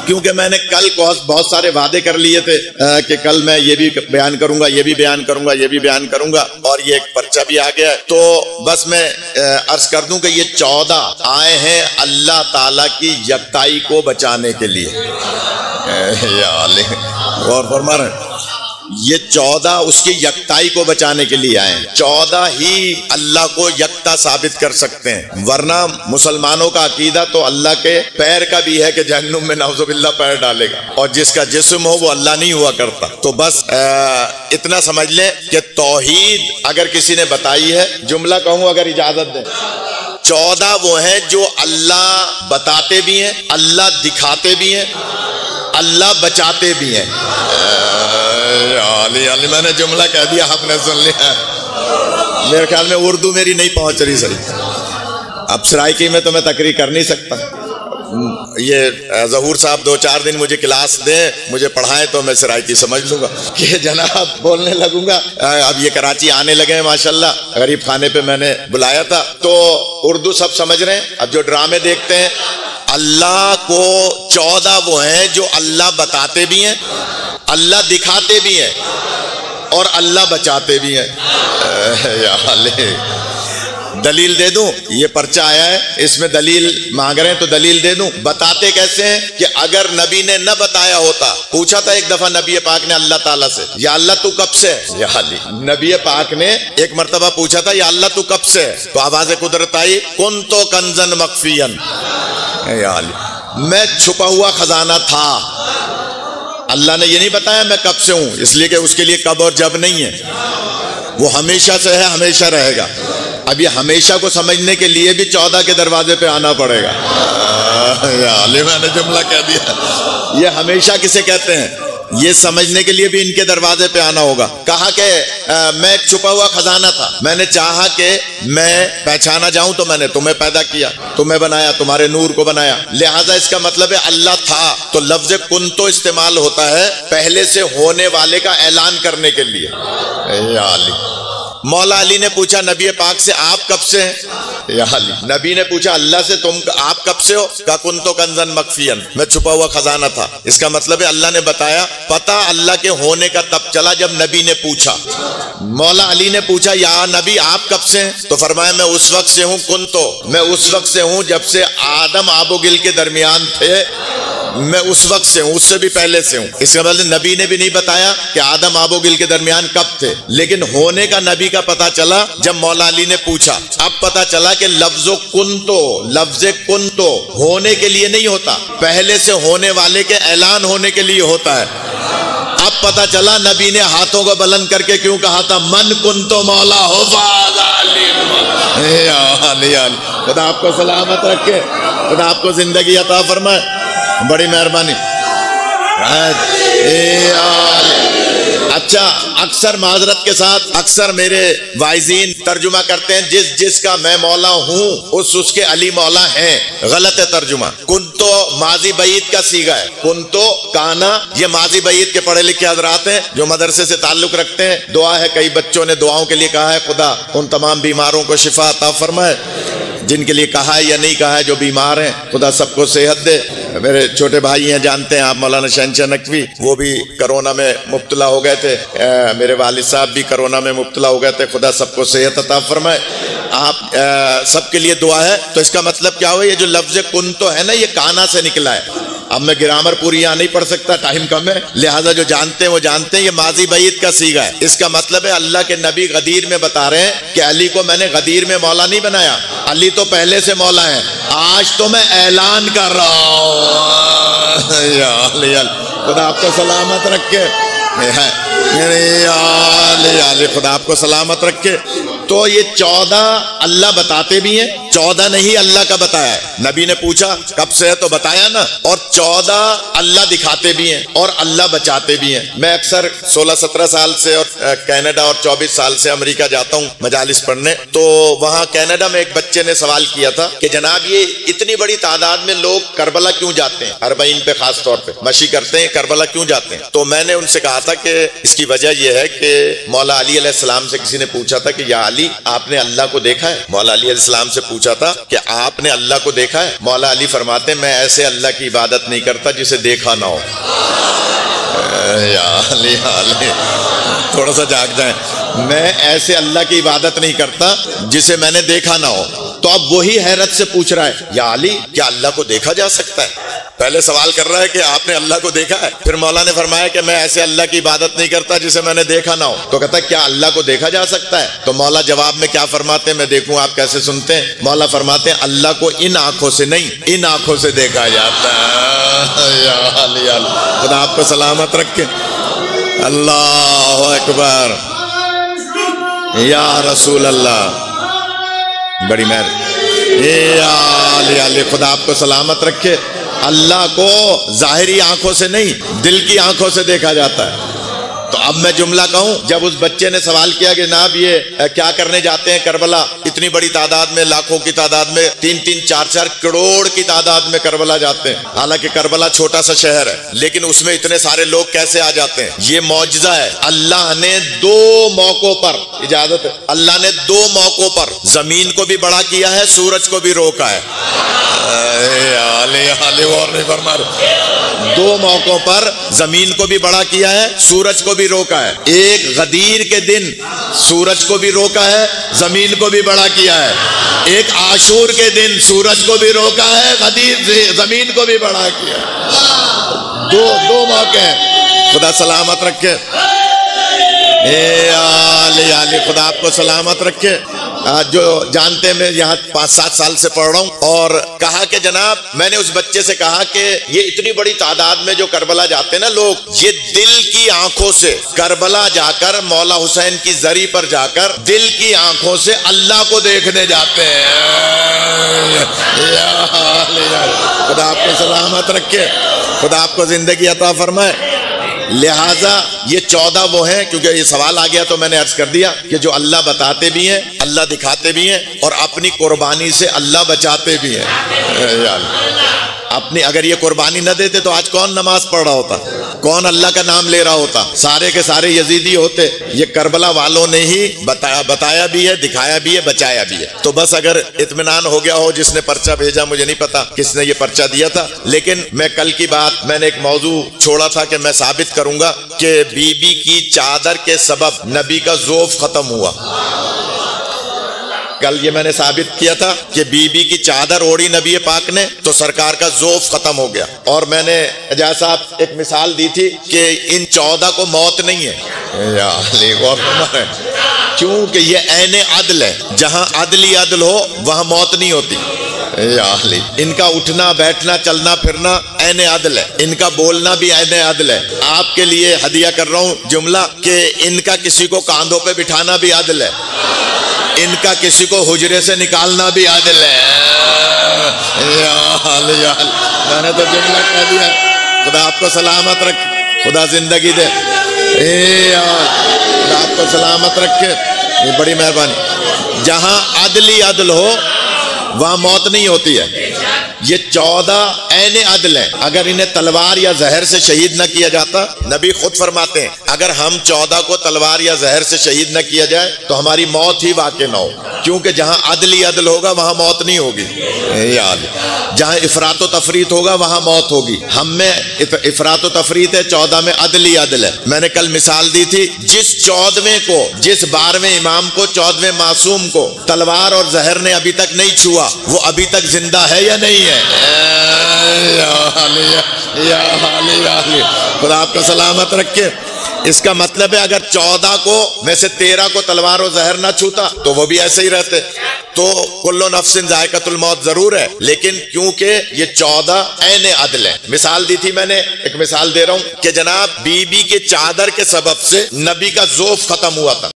کیونکہ میں نے کل بہت سارے وعدے کر لیے تھے کہ کل میں یہ بھی بیان کروں گا، یہ بھی بیان کروں گا، یہ بھی بیان کروں گا، اور یہ ایک پرچہ بھی آ گیا ہے۔ تو بس میں عرض کر دوں کہ یہ 14 آئے ہیں اللہ تعالیٰ کی یکتائی کو بچانے کے لیے۔ غور فرما رہے ہیں، یہ 14 اس کی یکتائی کو بچانے کے لیے آئے ہیں۔ 14 ہی اللہ کو یکتا ثابت کر سکتے ہیں، ورنہ مسلمانوں کا عقیدہ تو اللہ کے پیر کا بھی ہے کہ جہنم میں نعوذ باللہ پیر ڈالے گا، اور جس کا جسم ہو وہ اللہ نہیں ہوا کرتا۔ تو بس اتنا سمجھ لیں کہ توحید اگر کسی نے بتائی ہے، جملہ کہوں اگر اجازت دیں، 14 وہ ہیں جو اللہ بتاتے بھی ہیں، اللہ دکھاتے بھی ہیں، اللہ بچاتے بھی ہیں۔ علی میں نے جملہ کہہ دیا، آپ نے سن لیا۔ میرے خیال میں اردو میری نہیں پہنچ رہی صحیح، اب سرائکی میں تو میں تقریر کر نہیں سکتا۔ یہ ظہور صاحب 2-4 دن مجھے کلاس دیں، مجھے پڑھائیں تو میں سرائکی سمجھ لوں گا کہ جناب بولنے لگوں گا۔ اب یہ کراچی آنے لگے ہیں ماشاءاللہ، غریب خانے پہ میں نے بلایا تھا، تو اردو سب سمجھ رہے ہیں۔ اب جو ڈرامے دیکھتے ہیں، اللہ کو 14 وہ ہیں جو اللہ بتاتے بھی ہیں، اللہ دکھاتے بھی ہیں، اور اللہ بچاتے بھی ہیں۔ یا دلیل دے دوں، یہ پرچہ آیا ہے، اس میں دلیل مانگ رہے ہیں تو دلیل دے دوں۔ بتاتے کیسے ہیں کہ اگر نبی نے نہ بتایا ہوتا، پوچھا تھا ایک دفعہ نبی پاک نے اللہ تعالیٰ سے، یا اللہ تو کب سے ہے؟ یا علی، نبی پاک نے ایک مرتبہ پوچھا تھا یا اللہ تو کب سے ہے؟ تو آواز قدرت آئی، کنتو کنزن مخفیًا، یا علی میں چھپا ہوا خزانہ تھا۔ اللہ نے یہ نہیں بتایا میں کب سے ہوں، اس لیے کہ اس کے لیے کب اور جب نہیں ہے، وہ ہمیشہ سے ہے، ہمیشہ رہے گا۔ اب یہ ہمیشہ کو سمجھنے کے لیے بھی 14 کے دروازے پہ آنا پڑے گا۔ میں نے جملہ کہہ دیا، یہ ہمیشہ کسے کہتے ہیں، یہ سمجھنے کے لیے بھی ان کے دروازے پہ آنا ہوگا۔ کہا کہ میں ایک چھپا ہوا خزانہ تھا، میں نے چاہا کہ میں پہچانا جاؤں تو میں نے تمہیں پیدا کیا، تمہیں بنایا، تمہارے نور کو بنایا، لہٰذا اس کا مطلب ہے اللہ تھا۔ تو لفظ کن تو استعمال ہوتا ہے پہلے سے ہونے والے کا اعلان کرنے کے لیے۔ یا علی، مولا علی نے پوچھا نبی پاک سے آپ کب سے ہیں؟ یا علی، نبی نے پوچھا اللہ سے آپ کب سے ہو؟ کا کنتو کنزن مخفیًا، میں چھپا ہوا خزانہ تھا۔ اس کا مطلب ہے اللہ نے بتایا، پتہ اللہ کے ہونے کا تب چلا جب نبی نے پوچھا۔ مولا علی نے پوچھا یا نبی آپ کب سے ہیں؟ تو فرمایا میں اس وقت سے ہوں، کنتو میں اس وقت سے ہوں جب سے آدم آب و گل کے درمیان تھے، میں اس وقت سے ہوں، اس سے بھی پہلے سے ہوں۔ اس کا مطلب نبی نے بھی نہیں بتایا کہ آدم آب و گل کے درمیان کب تھے، لیکن ہونے کا نبی کا پتہ چلا جب مولا علی نے پوچھا۔ اب پتہ چلا کہ لفظ کنتو ہونے کے لیے نہیں ہوتا، پہلے سے ہونے والے کے اعلان ہونے کے لیے ہوتا ہے۔ اب پتہ چلا نبی نے ہاتھوں کو بلند کر کے کیوں کہا تھا، من کنتو مولا ہو خدا آپ کو سلامت رکھے، خدا آپ کو زندگی عطا فرمائے، بڑی مہربانی۔ اچھا، اکثر معذرت کے ساتھ اکثر میرے واعظین ترجمہ کرتے ہیں جس جس کا میں مولا ہوں اس کے علی مولا ہیں، غلط ہے ترجمہ۔ کنتو ماضی بعید کا صیغہ ہے، کنتو کانا یہ ماضی بعید کے پڑھے لکھے حضرات ہیں جو مدرسے سے تعلق رکھتے ہیں۔ دعا ہے، کئی بچوں نے دعاؤں کے لیے کہا ہے خدا ان تمام بیماروں کو شفا عطا فرمائے جن کے لیے کہا ہے یا نہیں کہا ہے، جو بیمار ہیں خدا سب کو صحت دے۔ میرے چھوٹے بھائی ہیں، جانتے ہیں آپ، مولانا شہنشاہ نقوی، وہ بھی کرونا میں مبتلا ہو گئے تھے، میرے والد صاحب بھی کرونا میں مبتلا ہو گئے تھے، خدا سب کو صحت عطا فرمائے۔ آپ سب کے لیے دعا ہے۔ تو اس کا مطلب کیا ہوا، یہ جو لفظ کنتو ہے نا، یہ کانا سے نکلا ہے۔ اب میں گرامر پوری یہاں نہیں پڑھ سکتا، ٹائم کم ہے، لہٰذا جو جانتے ہیں وہ جانتے ہیں، یہ ماضی بعید کا صیغہ ہے۔ اس کا مطلب ہے اللہ کے نبی غدیر میں بتا رہے ہیں کہ علی کو میں نے غدیر میں مولا نہیں بنایا، علی تو پہلے سے مولا ہے، آج تو میں اعلان کر رہا ہوں۔ یا علی، خدا آپ کو سلامت رکھے، خدا آپ کو سلامت رکھے۔ تو یہ 14 اللہ بتاتے بھی ہیں، 14 نہیں اللہ کا بتایا ہے۔ نبی نے پوچھا کب سے ہے تو بتایا نا، اور 14 اللہ دکھاتے بھی ہیں اور اللہ بچاتے بھی ہیں۔ میں اکثر 16-17 سال سے اور کینیڈا اور 24 سال سے امریکہ جاتا ہوں مجالس پڑھنے، تو وہاں کینیڈا میں ایک بچے نے سوال کیا تھا کہ جناب یہ اتنی بڑی تعداد میں لوگ کربلا کیوں جاتے ہیں، اربعین پہ خاص طور پہ مشی کرتے ہیں، کربلا کیوں جاتے ہیں؟ تو میں نے ان سے کہا تھا کہ اس کی وجہ یہ ہے کہ مولا علی علیہ السلام سے کسی نے پوچھا تھا کہ یا علی آپ نے اللہ کو دیکھا ہے؟ مولا علی علیہ السلام سے پوچھا پوچھا تھا کہ آپ نے اللہ کو دیکھا ہے؟ مولا علی فرماتے ہیں میں ایسے اللہ کی عبادت نہیں کرتا جسے دیکھا نہ ہو۔ یا علی تھوڑا سا جاگ جائیں۔ میں ایسے اللہ کی عبادت نہیں کرتا جسے میں نے دیکھا نہ ہو۔ تو اب وہی حیرت سے پوچھ رہا ہے یا علی کیا اللہ کو دیکھا جا سکتا ہے؟ پہلے سوال کر رہا ہے کہ آپ نے اللہ کو دیکھا ہے، پھر مولا نے فرمایا کہ میں ایسے اللہ کی عبادت نہیں کرتا جسے میں نے دیکھا نہ ہو۔ تو کہتا ہے کیا اللہ کو دیکھا جا سکتا ہے؟ تو مولا جواب میں کیا فرماتے ہیں میں دیکھوں آپ کیسے سنتے ہیں؟ مولا فرماتے ہیں اللہ کو ان آنکھوں سے نہیں ان آنکھوں سے دیکھا جاتا ہے۔ یا علی خدا آپ کو سلامت رکھے۔ اللہ اکبر یا رسول اللہ، بڑی مہر۔ یا علی خدا آپ کو سلامت رکھے۔ اللہ کو ظاہری آنکھوں سے نہیں دل کی آنکھوں سے دیکھا جاتا ہے۔ تو اب میں جملہ کہوں، جب اس بچے نے سوال کیا کہ جناب یہ کیا کرنے جاتے ہیں کربلا، اتنی بڑی تعداد میں، لاکھوں کی تعداد میں، 3-3 4-4 کروڑ کی تعداد میں کربلا جاتے ہیں، حالانکہ کربلا چھوٹا سا شہر ہے لیکن اس میں اتنے سارے لوگ کیسے آ جاتے ہیں؟ یہ معجزہ ہے۔ اللہ نے 2 موقعوں پر، اجازت ہے، اللہ نے 2 موقعوں پر زمین کو بھی بڑا کیا ہے، سورج کو بھی روکا ہے۔ اور نہیں فرما رہے، 2 موقعوں پر زمین کو بھی بڑا کیا ہے، سورج کو بھی روکا ہے۔ ایک غدیر کے دن سورج کو بھی روکا ہے، زمین کو بھی بڑا کیا ہے۔ ایک عاشور کے دن سورج کو بھی روکا ہے، غدیر زمین کو بھی بڑا کیا ہے۔ 2 موقع ہیں۔ خدا سلامت رکھے۔ علی خدا آپ کو سلامت رکھے۔ جو جانتے ہیں میں یہاں 5-7 سال سے پڑھ رہا ہوں، اور کہا کہ جناب میں نے اس بچے سے کہا کہ یہ اتنی بڑی تعداد میں جو کربلا جاتے ہیں نا لوگ، یہ دل کی آنکھوں سے کربلا جا کر مولا حسین کی زری پر جا کر دل کی آنکھوں سے اللہ کو دیکھنے جاتے ہیں۔ خدا آپ کو سلامت رکھے، خدا آپ کو زندگی عطا فرمائے۔ لہٰذا یہ 14 وہ ہیں، کیونکہ یہ سوال آ گیا تو میں نے عرض کر دیا کہ جو اللہ بتاتے بھی ہیں، اللہ دکھاتے بھی ہیں، اور اپنی قربانی سے اللہ بچاتے بھی ہیں۔ اپنی اگر یہ قربانی نہ دیتے تو آج کون نماز پڑھ رہا ہوتا، کون اللہ کا نام لے رہا ہوتا؟ سارے کے سارے یزیدی ہوتے۔ یہ کربلا والوں نے ہی بتایا بھی ہے، دکھایا بھی ہے، بچایا بھی ہے۔ تو بس اگر اطمینان ہو گیا ہو، جس نے پرچہ بھیجا مجھے نہیں پتا کس نے یہ پرچہ دیا تھا، لیکن میں کل کی بات میں نے ایک موضوع چھوڑا تھا کہ میں ثابت کروں گا کہ بی بی کی چادر کے سبب نبی کا ذوف ختم ہوا۔ کل یہ میں نے ثابت کیا تھا کہ بی بی کی چادر اوڑی نبی پاک نے تو سرکار کا ذوف ختم ہو گیا۔ اور میں نے اجازت صاحب ایک مثال دی تھی کہ ان 14 کو موت نہیں ہے، کیونکہ یہ عین عدل ہے۔ جہاں عدلی عدل ہو وہاں موت نہیں ہوتی۔ ان کا اٹھنا بیٹھنا چلنا پھرنا عین عدل ہے، ان کا بولنا بھی عین عدل ہے۔ آپ کے لیے ہدیہ کر رہا ہوں جملہ کہ ان کا کسی کو کاندھوں پہ بٹھانا بھی عدل ہے، ان کا کسی کو حجرے سے نکالنا بھی عادل ہے۔ میں نے تو جملہ کہہ دیا۔ خدا آپ کو سلامت رکھے، خدا زندگی دے، خدا آپ کو سلامت رکھے، یہ بڑی مہربانی۔ جہاں عدلی عدل ہو وہاں موت نہیں ہوتی ہے۔ یہ 14 عین عدل ہیں۔ اگر انہیں تلوار یا زہر سے شہید نہ کیا جاتا، نبی خود فرماتے ہیں اگر ہم 14 کو تلوار یا زہر سے شہید نہ کیا جائے تو ہماری موت ہی واقع نہ ہو، کیونکہ جہاں عدلی عدل ہوگا وہاں موت نہیں ہوگی۔ جہاں افراط و تفریط ہوگا وہاں موت ہوگی۔ ہم میں افراط و تفریط ہے، 14 میں عدلی عدل ہے۔ میں نے کل مثال دی تھی، جس 14ویں کو، جس 12ویں امام کو، 14ویں معصوم کو تلوار اور زہر نے ابھی تک نہیں چھوا، وہ ابھی تک زندہ ہے یا نہیں ہے؟ خدا آپ کو سلامت رکھے۔ اس کا مطلب ہے اگر 14 کو میں سے 13 کو تلوار و زہر نہ چھوتا تو وہ بھی ایسے ہی رہتے۔ تو کل نفس ذائقۃ الموت ضرور ہے، لیکن کیونکہ یہ 14 عین عدل ہے۔ مثال دی تھی میں نے، ایک مثال دے رہا ہوں کہ جناب بی بی کے چادر کے سبب سے نبی کا ذوف ختم ہوا تھا۔